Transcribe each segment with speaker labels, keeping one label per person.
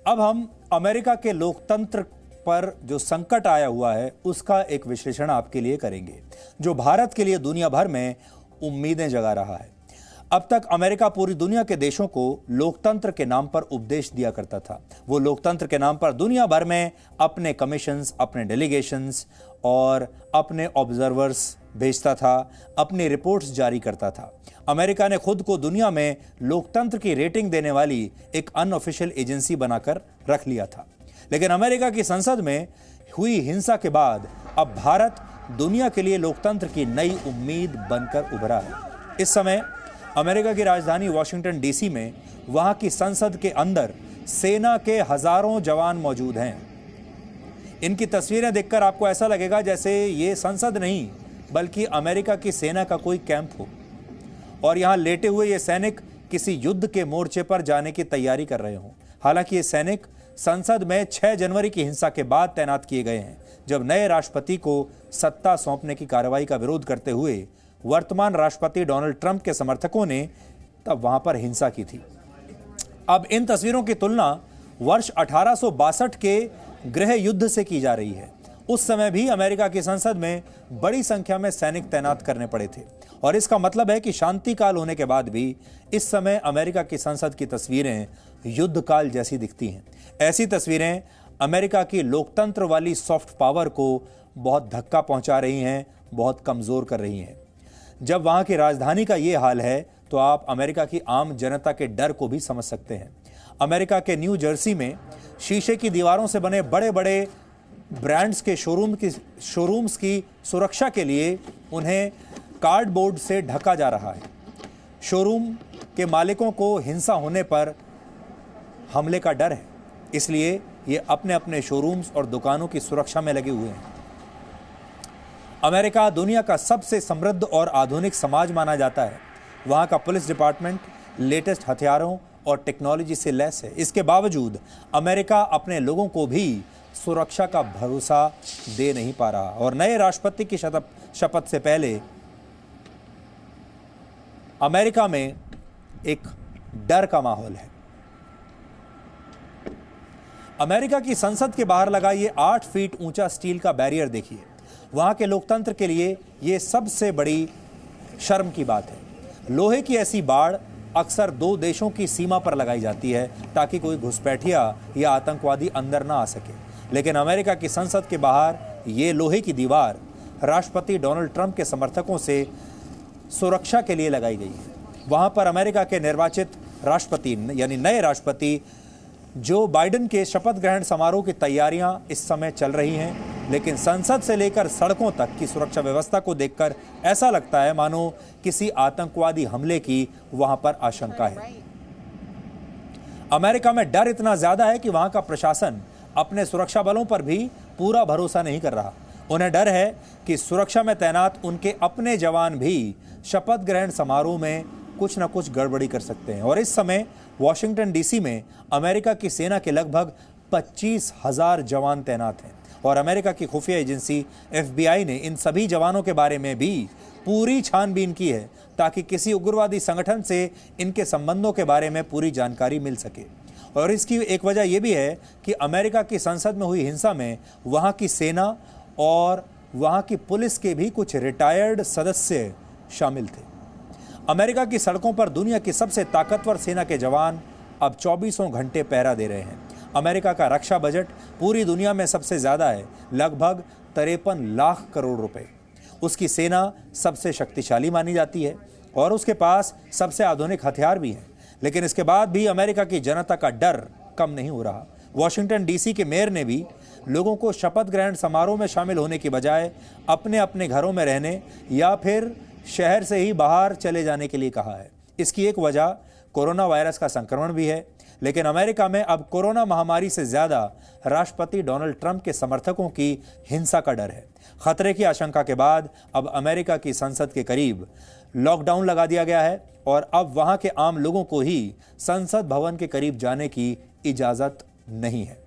Speaker 1: अब हम अमेरिका के लोकतंत्र पर जो संकट आया हुआ है उसका एक विश्लेषण आपके लिए करेंगे, जो भारत के लिए दुनिया भर में उम्मीदें जगा रहा है। अब तक अमेरिका पूरी दुनिया के देशों को लोकतंत्र के नाम पर उपदेश दिया करता था। वो लोकतंत्र के नाम पर दुनिया भर में अपने कमीशंस, अपने डेलीगेशंस और अपने ऑब्जर्वर्स भेजता था, अपनी रिपोर्ट्स जारी करता था। अमेरिका ने खुद को दुनिया में लोकतंत्र की रेटिंग देने वाली एक अनऑफिशियल एजेंसी बनाकर रख लिया था। लेकिन अमेरिका की संसद में हुई हिंसा के बाद अब भारत दुनिया के लिए लोकतंत्र की नई उम्मीद बनकर उभरा है। इस समय अमेरिका की राजधानी वॉशिंगटन डीसी में वहां की संसद के अंदर सेना के हजारों जवान मौजूद हैं। इनकी तस्वीरें देखकर आपको ऐसा लगेगा जैसे ये संसद नहीं बल्कि अमेरिका की सेना का कोई कैंप हो, और यहां लेटे हुए ये सैनिक किसी युद्ध के मोर्चे पर जाने की तैयारी कर रहे हों। हालांकि ये सैनिक संसद में 6 जनवरी की हिंसा के बाद तैनात किए गए हैं, जब नए राष्ट्रपति को सत्ता सौंपने की कार्रवाई का विरोध करते हुए वर्तमान राष्ट्रपति डोनाल्ड ट्रंप के समर्थकों ने तब वहां पर हिंसा की थी। अब इन तस्वीरों की तुलना वर्ष 1862 के गृह युद्ध से की जा रही है। उस समय भी अमेरिका की संसद में बड़ी संख्या में सैनिक तैनात करने पड़े थे, और इसका मतलब है कि शांति काल होने के बाद भी इस समय अमेरिका की संसद की तस्वीरें युद्ध काल जैसी दिखती हैं। ऐसी तस्वीरें अमेरिका की लोकतंत्र वाली सॉफ्ट पावर को बहुत धक्का पहुंचा रही हैं, बहुत कमजोर कर रही हैं। जब वहां की राजधानी का ये हाल है तो आप अमेरिका की आम जनता के डर को भी समझ सकते हैं। अमेरिका के न्यू जर्सी में शीशे की दीवारों से बने बड़े बड़े ब्रांड्स के शोरूम्स की सुरक्षा के लिए उन्हें कार्डबोर्ड से ढका जा रहा है। शोरूम के मालिकों को हिंसा होने पर हमले का डर है, इसलिए ये अपने अपने शोरूम्स और दुकानों की सुरक्षा में लगे हुए हैं। अमेरिका दुनिया का सबसे समृद्ध और आधुनिक समाज माना जाता है। वहाँ का पुलिस डिपार्टमेंट लेटेस्ट हथियारों और टेक्नोलॉजी से लैस है। इसके बावजूद अमेरिका अपने लोगों को भी सुरक्षा का भरोसा दे नहीं पा रहा, और नए राष्ट्रपति की शपथ से पहले अमेरिका में एक डर का माहौल है। अमेरिका की संसद के बाहर लगा ये 8 फीट ऊंचा स्टील का बैरियर देखिए। वहां के लोकतंत्र के लिए ये सबसे बड़ी शर्म की बात है। लोहे की ऐसी बाड़ अक्सर 2 देशों की सीमा पर लगाई जाती है ताकि कोई घुसपैठिया या आतंकवादी अंदर ना आ सके, लेकिन अमेरिका की संसद के बाहर ये लोहे की दीवार राष्ट्रपति डोनाल्ड ट्रंप के समर्थकों से सुरक्षा के लिए लगाई गई है। वहां पर अमेरिका के निर्वाचित राष्ट्रपति यानी नए राष्ट्रपति जो बाइडेन के शपथ ग्रहण समारोह की तैयारियां इस समय चल रही हैं, लेकिन संसद से लेकर सड़कों तक की सुरक्षा व्यवस्था को देखकर ऐसा लगता है मानो किसी आतंकवादी हमले की वहां पर आशंका है। अमेरिका में डर इतना ज्यादा है कि वहां का प्रशासन अपने सुरक्षा बलों पर भी पूरा भरोसा नहीं कर रहा। उन्हें डर है कि सुरक्षा में तैनात उनके अपने जवान भी शपथ ग्रहण समारोह में कुछ न कुछ गड़बड़ी कर सकते हैं। और इस समय वॉशिंगटन डीसी में अमेरिका की सेना के लगभग 25,000 जवान तैनात हैं, और अमेरिका की खुफिया एजेंसी FBI ने इन सभी जवानों के बारे में भी पूरी छानबीन की है ताकि किसी उग्रवादी संगठन से इनके संबंधों के बारे में पूरी जानकारी मिल सके। और इसकी एक वजह यह भी है कि अमेरिका की संसद में हुई हिंसा में वहां की सेना और वहां की पुलिस के भी कुछ रिटायर्ड सदस्य शामिल थे। अमेरिका की सड़कों पर दुनिया की सबसे ताकतवर सेना के जवान अब 24 घंटे पहरा दे रहे हैं। अमेरिका का रक्षा बजट पूरी दुनिया में सबसे ज्यादा है, लगभग 53 लाख करोड़ रुपए। उसकी सेना सबसे शक्तिशाली मानी जाती है और उसके पास सबसे आधुनिक हथियार भी हैं, लेकिन इसके बाद भी अमेरिका की जनता का डर कम नहीं हो रहा। वॉशिंगटन डीसी के मेयर ने भी लोगों को शपथ ग्रहण समारोह में शामिल होने की बजाय अपने अपने घरों में रहने या फिर शहर से ही बाहर चले जाने के लिए कहा है। इसकी एक वजह कोरोना वायरस का संक्रमण भी है, लेकिन अमेरिका में अब कोरोना महामारी से ज्यादा राष्ट्रपति डोनाल्ड ट्रंप के समर्थकों की हिंसा का डर है। खतरे की आशंका के बाद अब अमेरिका की संसद के करीब लॉकडाउन लगा दिया गया है, और अब वहां के आम लोगों को ही संसद भवन के करीब जाने की इजाजत नहीं है।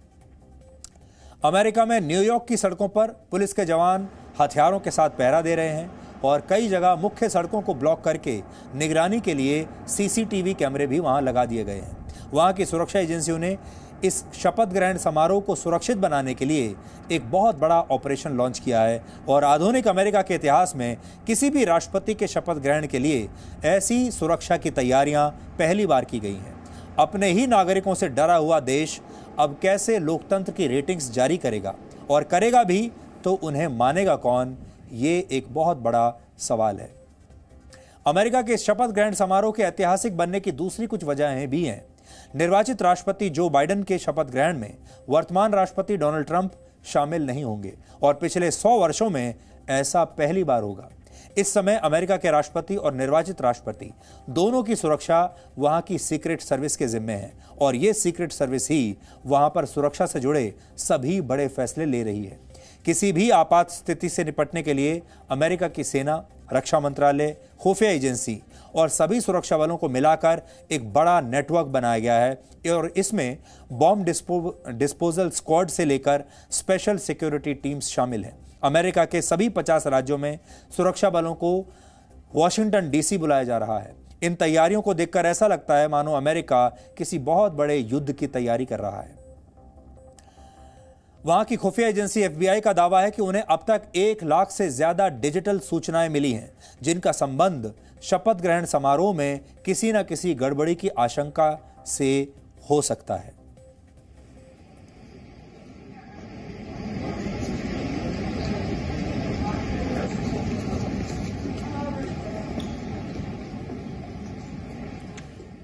Speaker 1: अमेरिका में न्यूयॉर्क की सड़कों पर पुलिस के जवान हथियारों के साथ पहरा दे रहे हैं, और कई जगह मुख्य सड़कों को ब्लॉक करके निगरानी के लिए CCTV कैमरे भी वहां लगा दिए गए हैं। वहां की सुरक्षा एजेंसियों ने इस शपथ ग्रहण समारोह को सुरक्षित बनाने के लिए एक बहुत बड़ा ऑपरेशन लॉन्च किया है और आधुनिक अमेरिका के इतिहास में किसी भी राष्ट्रपति के शपथ ग्रहण के लिए ऐसी सुरक्षा की तैयारियां पहली बार की गई हैं। अपने ही नागरिकों से डरा हुआ देश अब कैसे लोकतंत्र की रेटिंग्स जारी करेगा, और करेगा भी तो उन्हें मानेगा कौन, ये एक बहुत बड़ा सवाल है। अमेरिका के शपथ ग्रहण समारोह के ऐतिहासिक बनने की दूसरी कुछ वजहें भी हैं। निर्वाचित राष्ट्रपति जो बाइडेन के शपथ ग्रहण में वर्तमान राष्ट्रपति डोनाल्ड ट्रंप शामिल नहीं होंगे और पिछले 100 वर्षों में ऐसा पहली बार होगा। इस समय अमेरिका के राष्ट्रपति और निर्वाचित राष्ट्रपति दोनों की सुरक्षा वहां की सीक्रेट सर्विस के जिम्मे है और ये सीक्रेट सर्विस ही वहां पर सुरक्षा से जुड़े सभी बड़े फैसले ले रही है। किसी भी आपात स्थिति से निपटने के लिए अमेरिका की सेना, रक्षा मंत्रालय, खुफिया एजेंसी और सभी सुरक्षा बलों को मिलाकर एक बड़ा नेटवर्क बनाया गया है और इसमें बॉम्ब डिस्पोजल स्क्वाड से लेकर स्पेशल सिक्योरिटी टीम्स शामिल हैं। अमेरिका के सभी 50 राज्यों में सुरक्षा बलों को वॉशिंगटन डीसी बुलाया जा रहा है। इन तैयारियों को देखकर ऐसा लगता है मानो अमेरिका किसी बहुत बड़े युद्ध की तैयारी कर रहा है। वहां की खुफिया एजेंसी FBI का दावा है कि उन्हें अब तक 1 लाख से ज्यादा डिजिटल सूचनाएं मिली हैं, जिनका संबंध शपथ ग्रहण समारोह में किसी न किसी गड़बड़ी की आशंका से हो सकता है।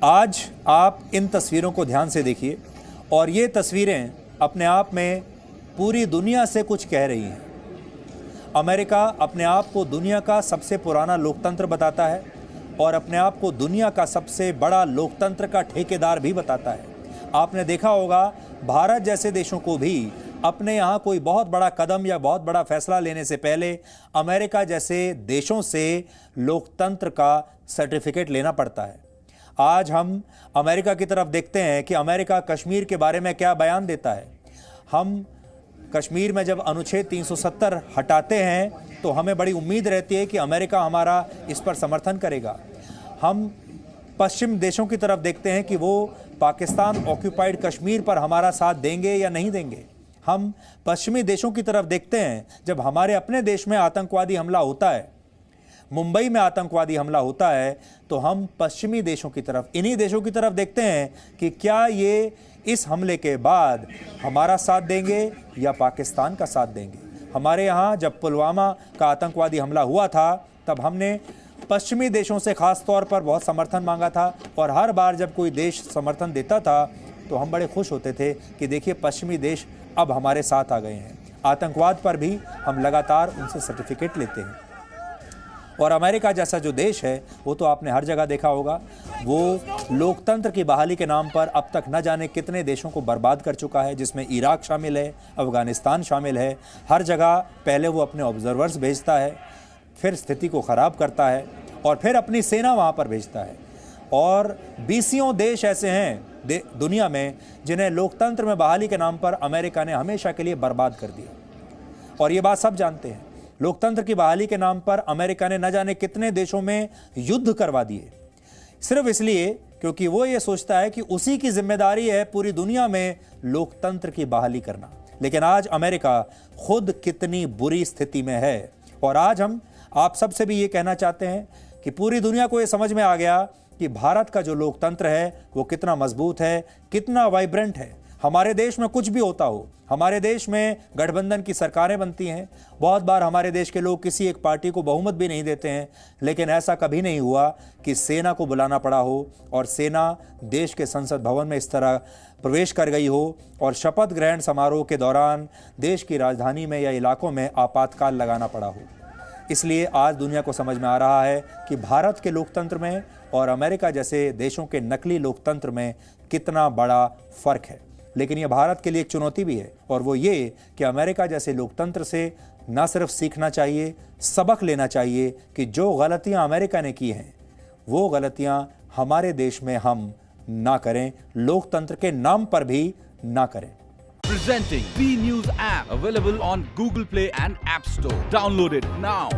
Speaker 1: आज आप इन तस्वीरों को ध्यान से देखिए और ये तस्वीरें अपने आप में पूरी दुनिया से कुछ कह रही हैं। अमेरिका अपने आप को दुनिया का सबसे पुराना लोकतंत्र बताता है और अपने आप को दुनिया का सबसे बड़ा लोकतंत्र का ठेकेदार भी बताता है। आपने देखा होगा भारत जैसे देशों को भी अपने यहाँ कोई बहुत बड़ा कदम या बहुत बड़ा फैसला लेने से पहले अमेरिका जैसे देशों से लोकतंत्र का सर्टिफिकेट लेना पड़ता है। आज हम अमेरिका की तरफ देखते हैं कि अमेरिका कश्मीर के बारे में क्या बयान देता है। हम कश्मीर में जब अनुच्छेद 370 हटाते हैं तो हमें बड़ी उम्मीद रहती है कि अमेरिका हमारा इस पर समर्थन करेगा। हम पश्चिम देशों की तरफ देखते हैं कि वो पाकिस्तान ऑक्यूपाइड कश्मीर पर हमारा साथ देंगे या नहीं देंगे। हम पश्चिमी देशों की तरफ देखते हैं जब हमारे अपने देश में आतंकवादी हमला होता है, मुंबई में आतंकवादी हमला होता है, तो हम पश्चिमी देशों की तरफ, इन्हीं देशों की तरफ देखते हैं कि क्या ये इस हमले के बाद हमारा साथ देंगे या पाकिस्तान का साथ देंगे। हमारे यहाँ जब पुलवामा का आतंकवादी हमला हुआ था तब हमने पश्चिमी देशों से खास तौर पर बहुत समर्थन मांगा था और हर बार जब कोई देश समर्थन देता था तो हम बड़े खुश होते थे कि देखिए पश्चिमी देश अब हमारे साथ आ गए हैं। आतंकवाद पर भी हम लगातार उनसे सर्टिफिकेट लेते हैं। और अमेरिका जैसा जो देश है वो तो आपने हर जगह देखा होगा, वो लोकतंत्र की बहाली के नाम पर अब तक न जाने कितने देशों को बर्बाद कर चुका है, जिसमें इराक शामिल है, अफगानिस्तान शामिल है। हर जगह पहले वो अपने ऑब्जर्वर्स भेजता है, फिर स्थिति को ख़राब करता है और फिर अपनी सेना वहाँ पर भेजता है। और 20 देश ऐसे हैं दुनिया में जिन्हें लोकतंत्र में बहाली के नाम पर अमेरिका ने हमेशा के लिए बर्बाद कर दिया और ये बात सब जानते हैं। लोकतंत्र की बहाली के नाम पर अमेरिका ने न जाने कितने देशों में युद्ध करवा दिए, सिर्फ इसलिए क्योंकि वो ये सोचता है कि उसी की जिम्मेदारी है पूरी दुनिया में लोकतंत्र की बहाली करना। लेकिन आज अमेरिका खुद कितनी बुरी स्थिति में है और आज हम आप सबसे भी ये कहना चाहते हैं कि पूरी दुनिया को ये समझ में आ गया कि भारत का जो लोकतंत्र है वो कितना मजबूत है, कितना वाइब्रेंट है। हमारे देश में कुछ भी होता हो, हमारे देश में गठबंधन की सरकारें बनती हैं, बहुत बार हमारे देश के लोग किसी एक पार्टी को बहुमत भी नहीं देते हैं, लेकिन ऐसा कभी नहीं हुआ कि सेना को बुलाना पड़ा हो और सेना देश के संसद भवन में इस तरह प्रवेश कर गई हो और शपथ ग्रहण समारोह के दौरान देश की राजधानी में या इलाकों में आपातकाल लगाना पड़ा हो। इसलिए आज दुनिया को समझ में आ रहा है कि भारत के लोकतंत्र में और अमेरिका जैसे देशों के नकली लोकतंत्र में कितना बड़ा फर्क है। लेकिन यह भारत के लिए एक चुनौती भी है और वो ये कि अमेरिका जैसे लोकतंत्र से न सिर्फ सीखना चाहिए, सबक लेना चाहिए कि जो गलतियां अमेरिका ने की हैं वो गलतियां हमारे देश में हम ना करें, लोकतंत्र के नाम पर भी ना करें।
Speaker 2: Presenting B News app available on Google Play and App Store. Download it now.